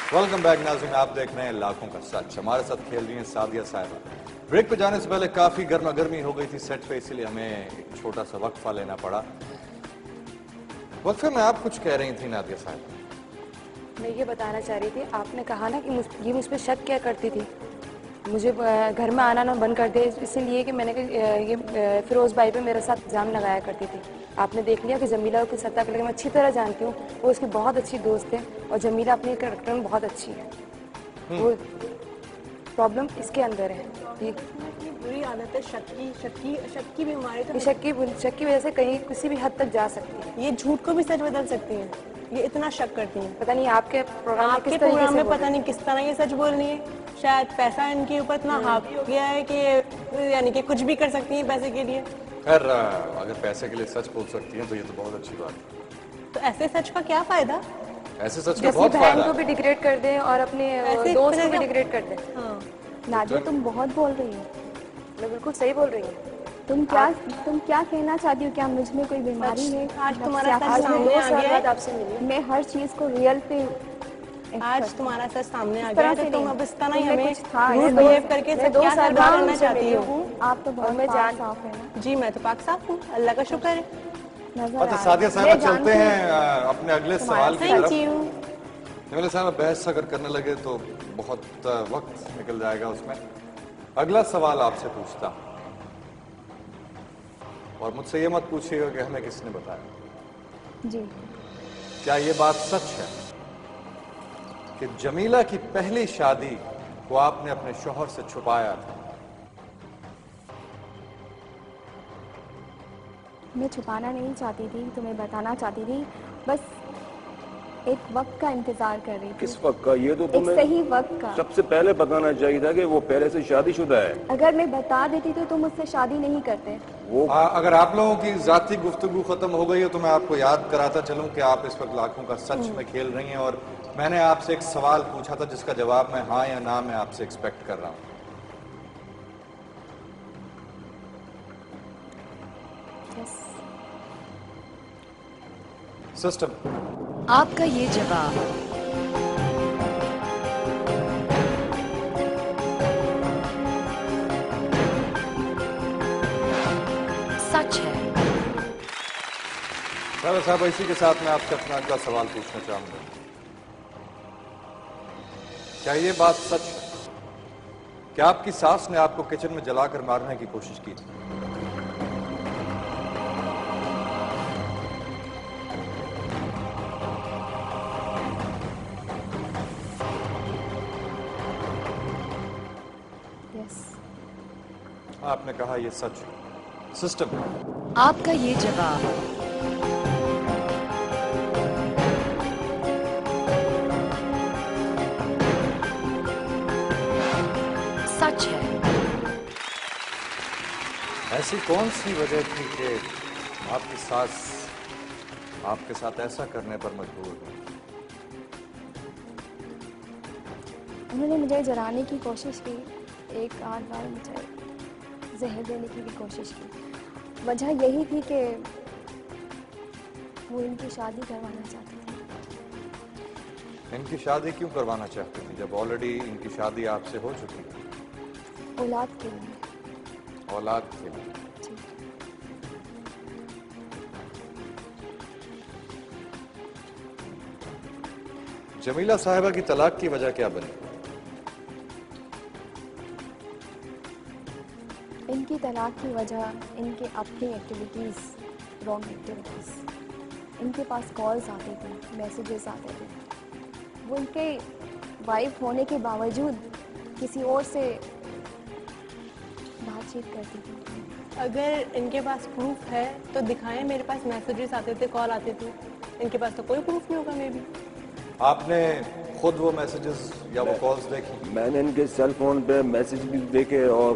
Welcome back नाज़रीन, आप देख रहे हैं लाखों का सच। हमारे साथ खेल रही हैं सादिया साहिबा। ब्रेक पे जाने से पहले काफी गर्मा गर्मी हो गई थी सेट पे, इसीलिए हमें एक छोटा सा वक्फा लेना पड़ा। वक्फे में आप कुछ कह रही थी नादिया साहिबा। मैं ये बताना चाह रही थी, आपने कहा ना कि ये मुझ पर शक क्या करती थी, मुझे घर में आना ना बंद कर दे, इसलिए कि मैंने ये फिरोज भाई पे मेरे साथ इल्ज़ाम लगाया करती थी। आपने देख लिया कि जमीला को सत्ता के लिए मैं अच्छी तरह जानती हूँ, वो उसकी बहुत अच्छी दोस्त है और जमीला अपनी कैरेक्टर में बहुत अच्छी है। वो प्रॉब्लम इसके अंदर है। ये बुरी आदत है शक की बीमारी। तो शक की वजह से कहीं किसी भी हद तक जा सकती है। ये झूठ को भी सच बदल सकती है, ये इतना शक करती हैं। पता नहीं आपके प्रोग्राम में पता नहीं किस तरह ये सच बोल रही है। शायद पैसा इनके ऊपर इतना हावी हो गया है कि यानी कि कुछ भी कर सकती हैं पैसे के लिए। खैर, अगर पैसे के लिए सच बोल सकती हैं तो ये तो बहुत अच्छी बात है। तो ऐसे सच का क्या फायदा? ऐसे सच का बहुत फायदा बहन को भी डिग्रेड कर दे और अपने दोस्त को भी डिग्रेड कर दे। हाँ। नादिया, तुम बहुत बोल रही हो। मैं बिल्कुल सही बोल रही हूँ। तुम क्या कहना चाहती हो? क्या मुझ में कोई बीमारी है? आज तुम्हारा सच सामने आ गया है। आपसे मिली, मैं हर चीज को रियल पे आज तुम्हारा सच सामने आ गया है, तो तुम अब इस तरह ही हमें रूड बिहेव करके सब क्या सरकार करना चाहती हो? आप तो बहुत पाक साफ है ना। जी, मैं तो पाक साफ हूँ, अल्लाह का शुक्र है। अच्छा सादिया साहिबा, चलते हैं अपने अगले सवाल की तरफ। जमीला साहिबा, बहस अगर करने लगे तो बहुत वक्त निकल जाएगा उसमें। अगला सवाल आपसे पूछता हूं, और मुझसे ये मत पूछिएगा कि हमें किसने बताया। जी। क्या ये बात सच है कि जमीला की पहली शादी को आपने अपने शौहर से छुपाया था? मैं छुपाना नहीं चाहती थी, तुम्हें बताना चाहती थी, बस एक वक्त का इंतजार कर रही थी। किस वक्त का? ये तो तुम्हें सही वक्त का सबसे पहले बताना चाहिए था कि वो पहले से शादीशुदा है। अगर मैं बता देती तो तुम मुझसे शादी नहीं करते। वो अगर आप लोगों की जाती गुफ्तगू खत्म हो गई है तो मैं आपको याद कराता चलूं कि आप इस वक्त लाखों का सच में खेल रही हैं, और मैंने आपसे एक सवाल पूछा था जिसका जवाब मैं हाँ या ना में आपसे एक्सपेक्ट कर रहा हूं। सिस्टम, आपका ये जवाब सच है। साहब, इसी के साथ मैं आपसे अपना अगला सवाल पूछना चाहूंगा। क्या ये बात सच है कि आपकी सास ने आपको किचन में जलाकर मारने की कोशिश की थी? आपने कहा ये सच है। सिस्टम, आपका ये जवाब सच है। ऐसी कौन सी वजह थी कि आपकी सास आपके साथ ऐसा करने पर मजबूर हुई? उन्होंने मुझे जलाने की कोशिश की, एक आध बार मुझे जहर देने की भी कोशिश की। वजह यही थी कि वो इनकी शादी करवाना चाहती थी। इनकी शादी क्यों करवाना चाहती थी जब ऑलरेडी इनकी शादी आपसे हो चुकी है? औलाद के लिए। औलाद के लिए। जमीला साहिबा की तलाक की वजह क्या बनी? इनकी तलाक की वजह इनके अपनी एक्टिविटीज़, रॉन्ग एक्टिविटीज़। इनके पास कॉल्स आते थे, मैसेजेस आते थे। वो इनके वाइफ होने के बावजूद किसी और से बातचीत करती थी। अगर इनके पास प्रूफ है तो दिखाएं। मेरे पास मैसेजेस आते थे, कॉल आते थे। इनके पास तो कोई प्रूफ नहीं होगा। मे भी आपने खुद वो मैसेजेस या वो कॉल्स देखी? मैंने इनके सेल फोन पे मैसेज भी देखे और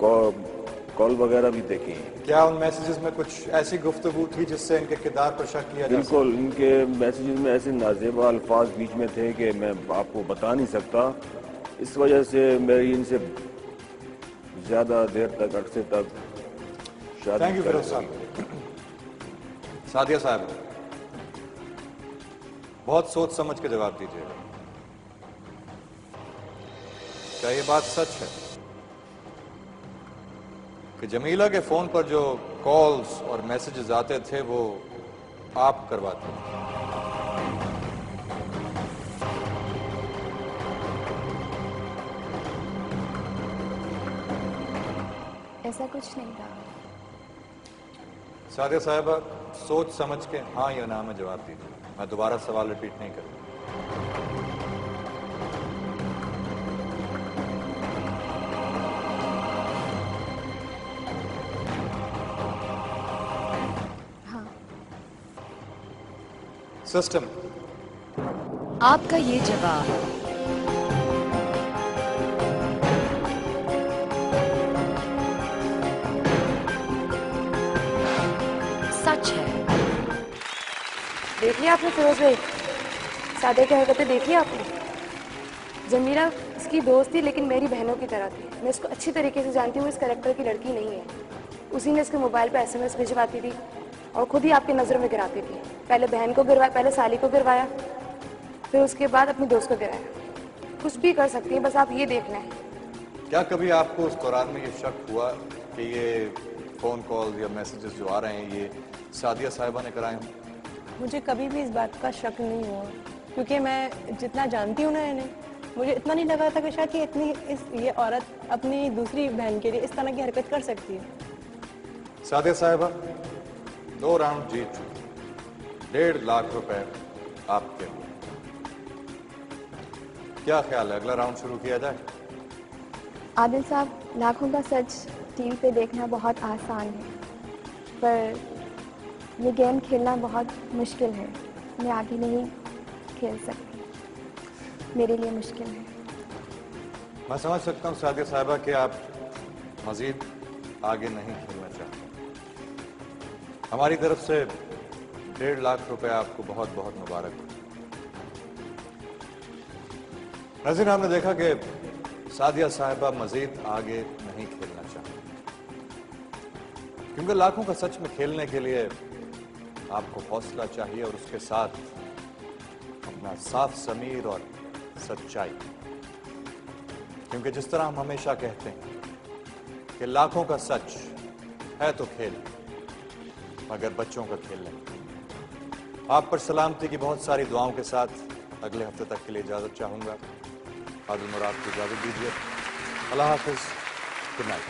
कॉल वगैरह भी देखी। क्या उन मैसेजेस में कुछ ऐसी गुफ्तगू थी जिससे इनके किरदार पर शक किया जा सकता? बिल्कुल, इनके मैसेजेस में ऐसे नाजेबा अल्फाज बीच में थे कि मैं आपको बता नहीं सकता। इस वजह से मेरी इनसे ज्यादा देर तक, अरसे तक शादी। थैंक यू फिरोज साहब। सादिया साहब, बहुत सोच समझ के जवाब दीजिएगा। क्या ये बात सच है कि जमीला के फोन पर जो कॉल्स और मैसेजेस आते थे वो आप करवाते थे? ऐसा कुछ नहीं था। सादिया साहिबा, सोच समझ के हाँ या ना में जवाब दीजिए। मैं दोबारा सवाल रिपीट नहीं करूंगा। हाँ। सिस्टम, आपका ये जवाब सच है। देखिए आपने फिरोज भाई, सादिया की हरकतें देखी आपने? जमीला इसकी दोस्त थी लेकिन मेरी बहनों की तरह थी। मैं इसको अच्छी तरीके से जानती हूँ, इस कैरेक्टर की लड़की नहीं है। उसी ने इसके मोबाइल पे SMS भिजवाती थी और खुद ही आपकी नज़रों में गिराती थी। पहले बहन को गिरवाया, पहले साली को गिरवाया, फिर उसके बाद अपनी दोस्त को गिराया। कुछ भी कर सकती है, बस आप ये देखना है। क्या कभी आपको उस दौरान में ये शक हुआ कि ये फोन कॉल या मैसेजेस जो आ रहे हैं ये सादिया साहिबा ने कराए हों? मुझे कभी भी इस बात का शक नहीं हुआ, क्योंकि मैं जितना जानती हूँ ना इन्हें, मुझे इतना नहीं लगा था कि शायद ये औरत अपनी दूसरी बहन के लिए इस तरह की हरकत कर सकती है। सादिया साहिबा 2 राउंड जीत चुकी, 1.5 लाख रुपए आपके लिए। क्या ख्याल है, अगला राउंड शुरू किया जाए? आदिल साहब, लाखों का सच टीवी पे देखना बहुत आसान है, पर ये गेम खेलना बहुत मुश्किल है। मैं आगे नहीं खेल सकती, मेरे लिए मुश्किल है। मैं समझ सकता हूँ सादिया साहिबा कि आप मजीद आगे नहीं खेलना चाहते। हमारी तरफ से 1.5 लाख रुपए आपको बहुत बहुत मुबारक हो। नाज़रीन, आपने देखा कि सादिया साहिबा मजीद आगे नहीं खेलना चाहती, क्योंकि लाखों का सच में खेलने के लिए आपको हौसला चाहिए और उसके साथ अपना साफ ज़मीर और सच्चाई। क्योंकि जिस तरह हम हमेशा कहते हैं कि लाखों का सच है तो खेल, मगर बच्चों का खेल नहीं। आप पर सलामती की बहुत सारी दुआओं के साथ अगले हफ्ते तक के लिए इजाजत चाहूंगा। आदिल मुराद को इजाजत दीजिए। अल्लाह हाफिज, गुड नाइट।